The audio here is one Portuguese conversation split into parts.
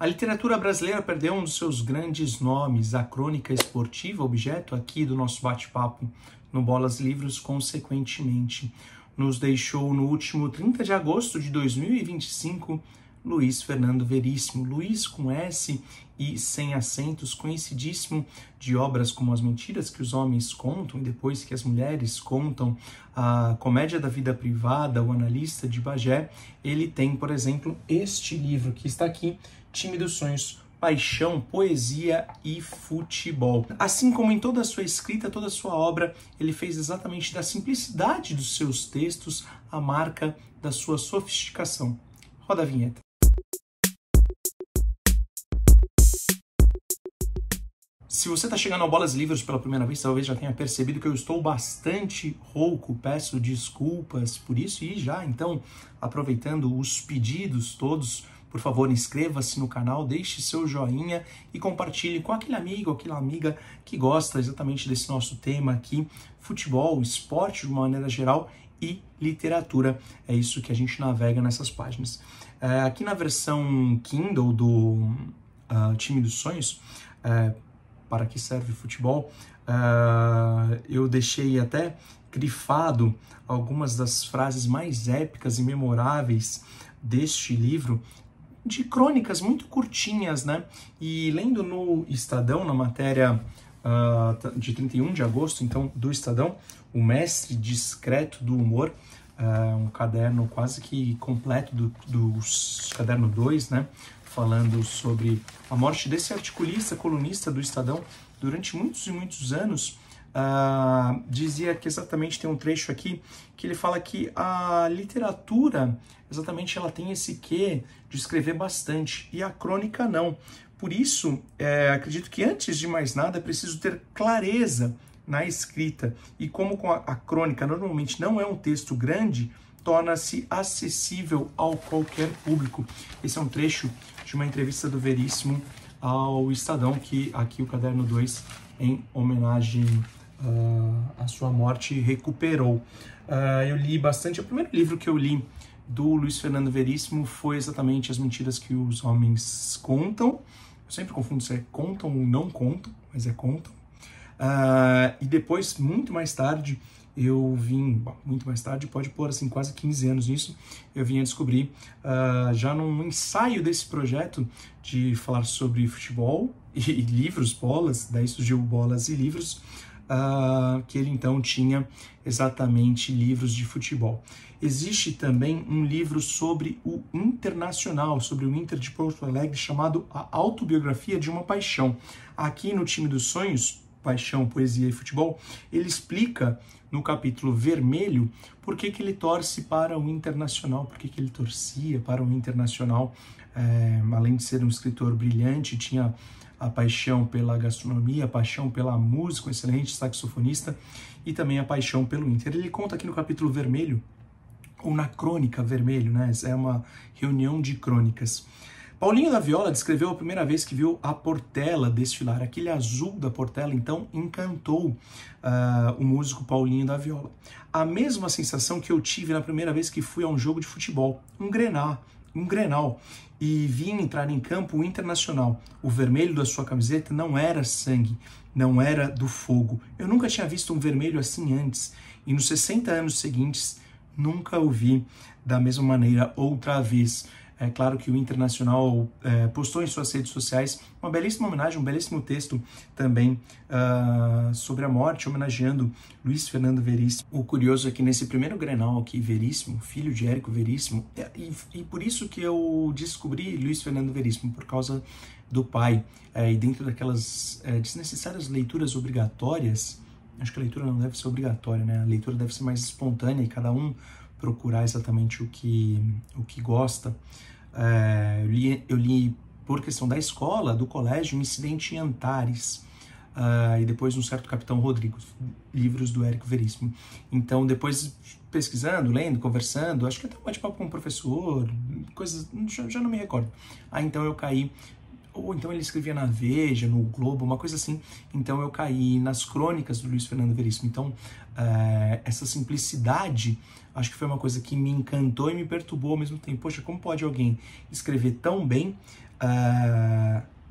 A literatura brasileira perdeu um dos seus grandes nomes, a crônica esportiva, objeto aqui do nosso bate-papo no Bolas Livros, consequentemente. Nos deixou no último 30 de agosto de 2025 Luiz Fernando Veríssimo. Luiz com S e sem acentos, conhecidíssimo de obras como As Mentiras que os Homens Contam e Depois que as Mulheres Contam, a Comédia da Vida Privada, O Analista de Bagé. Ele tem, por exemplo, este livro que está aqui, Time dos Sonhos, Paixão, Poesia e Futebol. Assim como em toda a sua escrita, toda a sua obra, ele fez exatamente da simplicidade dos seus textos a marca da sua sofisticação. Roda a vinheta. Se você está chegando ao Bolas Livros pela primeira vez, talvez já tenha percebido que eu estou bastante rouco, peço desculpas por isso e já, então, aproveitando os pedidos todos, por favor, inscreva-se no canal, deixe seu joinha e compartilhe com aquele amigo, aquela amiga que gosta exatamente desse nosso tema aqui, futebol, esporte de uma maneira geral e literatura. É isso que a gente navega nessas páginas. Aqui na versão Kindle do Time dos Sonhos, para que serve futebol, eu deixei até grifado algumas das frases mais épicas e memoráveis deste livro, de crônicas muito curtinhas, né? E lendo no Estadão, na matéria de 31 de agosto, então, do Estadão, O Mestre Discreto do Humor, um caderno quase que completo do caderno 2, né? Falando sobre a morte desse articulista, colunista do Estadão durante muitos e muitos anos. Dizia que exatamente tem um trecho aqui que ele fala que a literatura, exatamente, ela tem esse quê de escrever bastante e a crônica não. Por isso, acredito que antes de mais nada é preciso ter clareza na escrita e como a crônica normalmente não é um texto grande, torna-se acessível ao qualquer público. Esse é um trecho de uma entrevista do Veríssimo ao Estadão, que aqui o Caderno 2, em homenagem à sua morte, recuperou. Eu li bastante. O primeiro livro que eu li do Luiz Fernando Veríssimo foi exatamente As Mentiras que os Homens Contam. Eu sempre confundo se é contam ou não contam, mas é contam. E depois, muito mais tarde, muito mais tarde, pode pôr assim quase 15 anos nisso, eu vim a descobrir, já num ensaio desse projeto de falar sobre futebol e livros, bolas, daí surgiu Bolas e Livros, que ele então tinha exatamente livros de futebol. Existe também um livro sobre o Internacional, sobre o Inter de Porto Alegre, chamado A Autobiografia de uma Paixão. Aqui no Time dos Sonhos, Paixão, Poesia e Futebol, ele explica no capítulo vermelho por que ele torce para o Internacional, por que ele torcia para o Internacional. Além de ser um escritor brilhante, tinha a paixão pela gastronomia, a paixão pela música, um excelente saxofonista, e também a paixão pelo Inter. Ele conta aqui no capítulo vermelho, ou na crônica vermelho, né? É uma reunião de crônicas. Paulinho da Viola descreveu a primeira vez que viu a Portela desfilar. Aquele azul da Portela, então, encantou o músico Paulinho da Viola. A mesma sensação que eu tive na primeira vez que fui a um jogo de futebol, um Grenal, e vi entrar em campo o Internacional. O vermelho da sua camiseta não era sangue, não era do fogo. Eu nunca tinha visto um vermelho assim antes, e nos 60 anos seguintes, nunca o vi da mesma maneira outra vez. É claro que o Internacional postou em suas redes sociais uma belíssima homenagem, um belíssimo texto também sobre a morte, homenageando Luiz Fernando Veríssimo. O curioso é que nesse primeiro Grenal aqui, Veríssimo, filho de Érico Veríssimo, e por isso que eu descobri Luiz Fernando Veríssimo, por causa do pai. E dentro daquelas desnecessárias leituras obrigatórias, acho que a leitura não deve ser obrigatória, né? A leitura deve ser mais espontânea e cada um procurar exatamente o que gosta. Eu li por questão da escola, do colégio, um Incidente em Antares, e depois um certo Capitão Rodrigo, livros do Érico Veríssimo. Então, depois pesquisando, lendo, conversando, acho que até um bate-papo com um professor, coisas, já não me recordo. Então eu caí, ou então ele escrevia na Veja, no Globo, uma coisa assim. Então eu caí nas crônicas do Luiz Fernando Veríssimo. Então essa simplicidade, acho que foi uma coisa que me encantou e me perturbou ao mesmo tempo. Poxa, como pode alguém escrever tão bem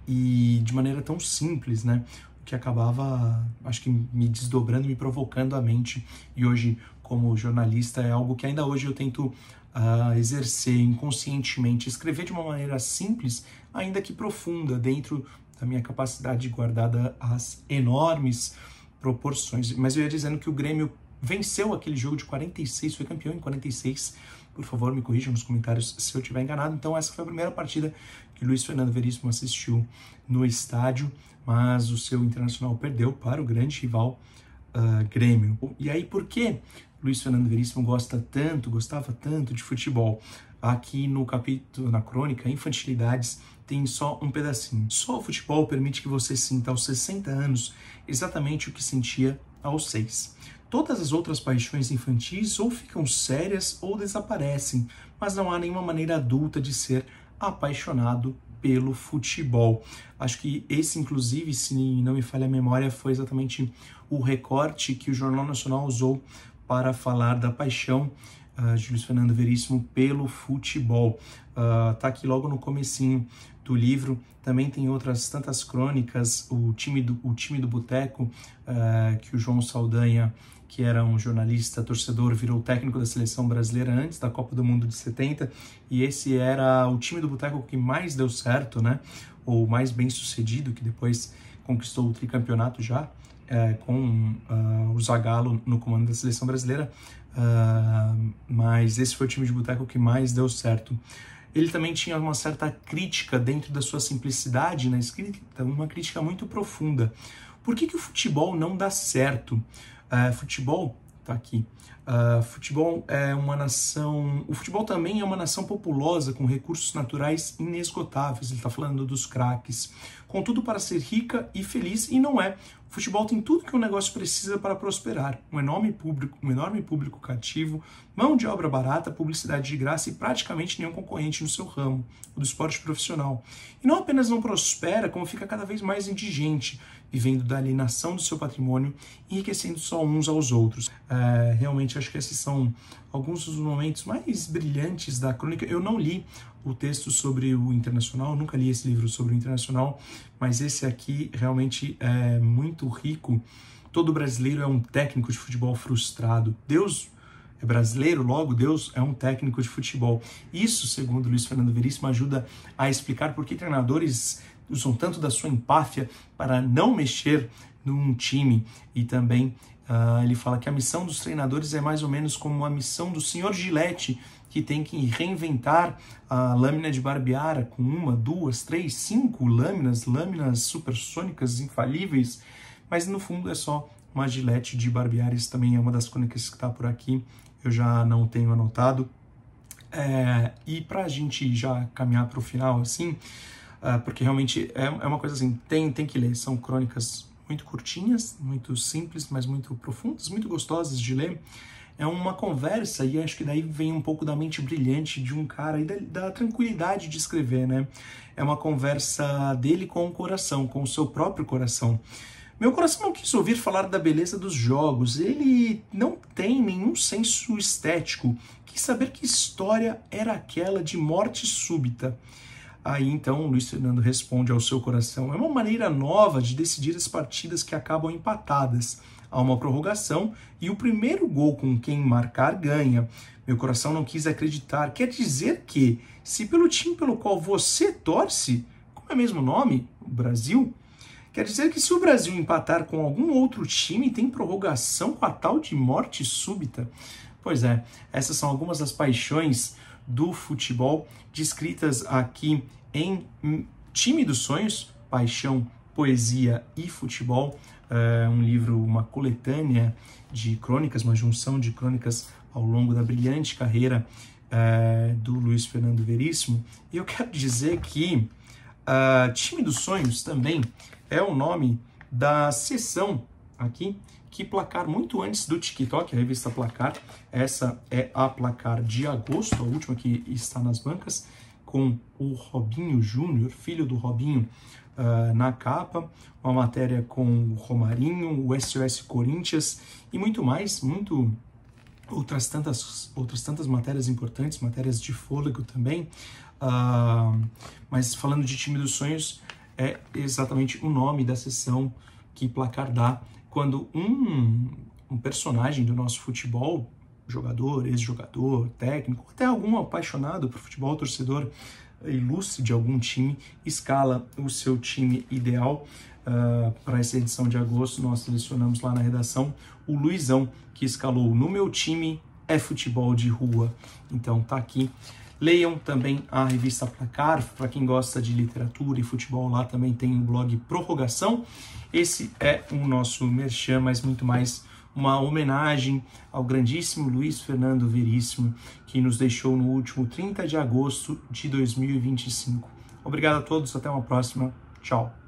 e de maneira tão simples, né? O que acabava, acho que me desdobrando, me provocando a mente. E hoje, como jornalista, é algo que ainda hoje eu tento exercer inconscientemente, escrever de uma maneira simples, ainda que profunda, dentro da minha capacidade guardada as enormes proporções. Mas eu ia dizendo que o Grêmio venceu aquele jogo de 46, foi campeão em 46. Por favor, me corrijam nos comentários se eu estiver enganado. Então essa foi a primeira partida que Luiz Fernando Veríssimo assistiu no estádio, mas o seu Internacional perdeu para o grande rival Grêmio. E aí, por que Luiz Fernando Veríssimo gostava tanto de futebol? Aqui no capítulo, na crônica, Infantilidades, tem só um pedacinho. Só o futebol permite que você sinta aos 60 anos exatamente o que sentia aos 6. Todas as outras paixões infantis ou ficam sérias ou desaparecem, mas não há nenhuma maneira adulta de ser apaixonado pelo futebol. Acho que esse, inclusive, se não me falha a memória, foi exatamente o recorte que o Jornal Nacional usou para falar da paixão de Luiz Fernando Veríssimo pelo futebol. Tá aqui logo no comecinho do livro. Também tem outras tantas crônicas, o time do Boteco, que o João Saldanha, que era um jornalista, torcedor, virou técnico da seleção brasileira antes da Copa do Mundo de 70, e esse era o time do Boteco que mais deu certo, né? Ou mais bem sucedido, que depois conquistou o tricampeonato já, com o Zagallo no comando da seleção brasileira, mas esse foi o time de Boteco que mais deu certo. Ele também tinha uma certa crítica dentro da sua simplicidade na escrita, uma crítica muito profunda. Por que o futebol não dá certo? Futebol, tá aqui, futebol é uma nação, o futebol também é uma nação populosa com recursos naturais inesgotáveis, ele está falando dos craques, contudo para ser rica e feliz, e não é. O futebol tem tudo que um negócio precisa para prosperar, um enorme público cativo, mão de obra barata, publicidade de graça e praticamente nenhum concorrente no seu ramo, o do esporte profissional. E não apenas não prospera, como fica cada vez mais indigente, vivendo da alienação do seu patrimônio, enriquecendo só uns aos outros. Realmente acho que esses são alguns dos momentos mais brilhantes da crônica. Eu não li o texto sobre o Internacional, nunca li esse livro sobre o Internacional, mas esse aqui realmente é muito rico. Todo brasileiro é um técnico de futebol frustrado. Deus é brasileiro, logo Deus é um técnico de futebol. Isso, segundo Luiz Fernando Veríssimo, ajuda a explicar por que treinadores usam tanto da sua empáfia para não mexer num time. E também ele fala que a missão dos treinadores é mais ou menos como a missão do senhor Gillette, que tem que reinventar a lâmina de barbear com 1, 2, 3, 5 lâminas supersônicas infalíveis, mas no fundo é só uma Gillette de barbear. Isso também é uma das crônicas que está por aqui, eu já não tenho anotado. E para a gente já caminhar para o final, assim, porque realmente é uma coisa assim, tem que ler, são crônicas muito curtinhas, muito simples, mas muito profundas, muito gostosas de ler. É uma conversa, e acho que daí vem um pouco da mente brilhante de um cara e da tranquilidade de escrever, né? É uma conversa dele com o coração, com o seu próprio coração. Meu coração não quis ouvir falar da beleza dos jogos, ele não tem nenhum senso estético, quis saber que história era aquela de morte súbita. Aí então Luiz Fernando responde ao seu coração: é uma maneira nova de decidir as partidas que acabam empatadas. Há uma prorrogação e o primeiro gol com quem marcar ganha. Meu coração não quis acreditar. Quer dizer que, se pelo time pelo qual você torce, como é mesmo o nome, o Brasil, quer dizer que se o Brasil empatar com algum outro time, tem prorrogação com a tal de morte súbita? Pois é, essas são algumas das paixões do futebol descritas aqui em Time dos Sonhos, Paixão, Poesia e Futebol. Um livro, uma coletânea de crônicas, uma junção de crônicas ao longo da brilhante carreira do Luiz Fernando Veríssimo. E eu quero dizer que Time dos Sonhos também é o nome da seção aqui, que Placar, muito antes do TikTok, a revista Placar. Essa é a Placar de agosto, a última que está nas bancas, com o Robinho Júnior, filho do Robinho, na capa, uma matéria com o Romarinho, o SOS Corinthians e muito mais, outras tantas matérias importantes, matérias de fôlego também. Mas falando de time dos sonhos, é exatamente o nome da sessão que Placar dá quando um personagem do nosso futebol, jogador, ex-jogador, técnico, até algum apaixonado por futebol, torcedor ilustre de algum time, escala o seu time ideal. Para essa edição de agosto, nós selecionamos lá na redação o Luizão, que escalou "No meu time é futebol de rua". Então tá aqui. Leiam também a revista Placar, para quem gosta de literatura e futebol, lá também tem o blog Prorrogação. Esse é o nosso merchan, mas muito mais uma homenagem ao grandíssimo Luiz Fernando Veríssimo, que nos deixou no último 30 de agosto de 2025. Obrigado a todos, até uma próxima. Tchau.